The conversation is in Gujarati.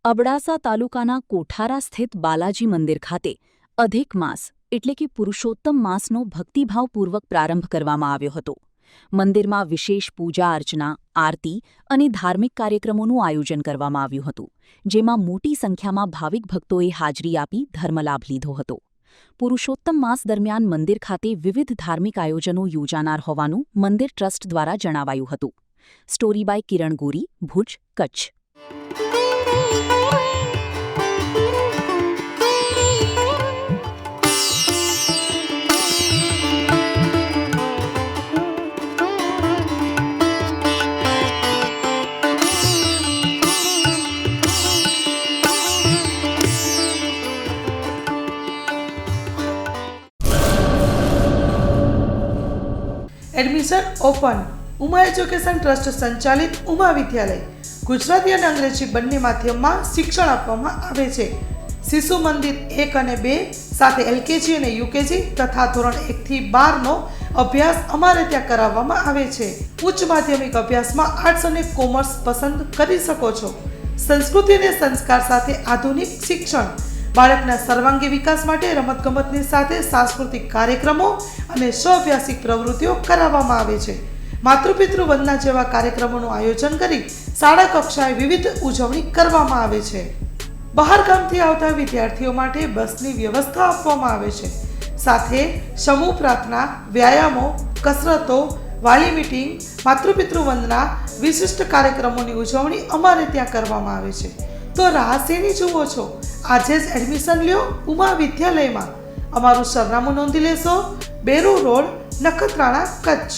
અબડાસા તાલુકાના કોઠારા સ્થિત બાલાજી મંદિર ખાતે અધિક માસ એટલે કે પુરુષોત્તમ માસનો ભક્તિભાવપૂર્વક પ્રારંભ કરવામાં આવ્યો હતો. મંદિરમાં વિશેષ પૂજા અર્ચના, આરતી અને ધાર્મિક કાર્યક્રમોનું આયોજન કરવામાં આવ્યું હતું, જેમાં મોટી સંખ્યામાં ભાવિક ભક્તોએ હાજરી આપી ધર્મલાભ લીધો હતો. પુરુષોત્તમ માસ દરમિયાન મંદિર ખાતે વિવિધ ધાર્મિક આયોજનો યોજાનાર હોવાનું મંદિર ટ્રસ્ટ દ્વારા જણાવાયું હતું. Story by Kiran Gori, Bhuj, Kutch. Admission open. Uma education trust સંચાલિત ઉમા વિદ્યાલય ગુજરાતી અને અંગ્રેજી બંને માધ્યમમાં શિક્ષણ આપવામાં આવે છે. શિશુ મંદિર 1 અને 2 સાથે એલકેજી અને યુકેજી તથા ધોરણ 1 થી 12નો અભ્યાસ અમારે ત્યાં કરાવવામાં આવે છે. ઉચ્ચ માધ્યમિક અભ્યાસમાં આર્ટ્સ અને કોમર્સ પસંદ કરી શકો છો. સંસ્કૃતિ અને સંસ્કાર સાથે આધુનિક શિક્ષણ. બાળકના સર્વાંગી વિકાસ માટે રમતગમતની સાથે સાંસ્કૃતિક કાર્યક્રમો અને સ્વઅભ્યાસિક પ્રવૃત્તિઓ કરાવવામાં આવે છે. માતૃપિતૃ વંદના જેવા કાર્યક્રમોનું આયોજન કરી શાળા કક્ષાએ વિવિધ ઉજવણી કરવામાં આવે છે. બહાર ગામથી આવતા વિદ્યાર્થીઓ માટે બસની વ્યવસ્થા આપવામાં આવે છે. સાથે સમૂહ પ્રાર્થના, વ્યાયામો, કસરતો, વાલી મીટિંગ, માતૃપિતૃ વંદના, વિશિષ્ટ કાર્યક્રમોની ઉજવણી અમારે ત્યાં કરવામાં આવે છે. તો રાહ શેની જુઓ છો? આજે જ એડમિશન લ્યો ઉમા વિદ્યાલયમાં. અમારું સરનામું નોંધી લેશો: બેરુ રોડ, નખત્રાણા, કચ્છ.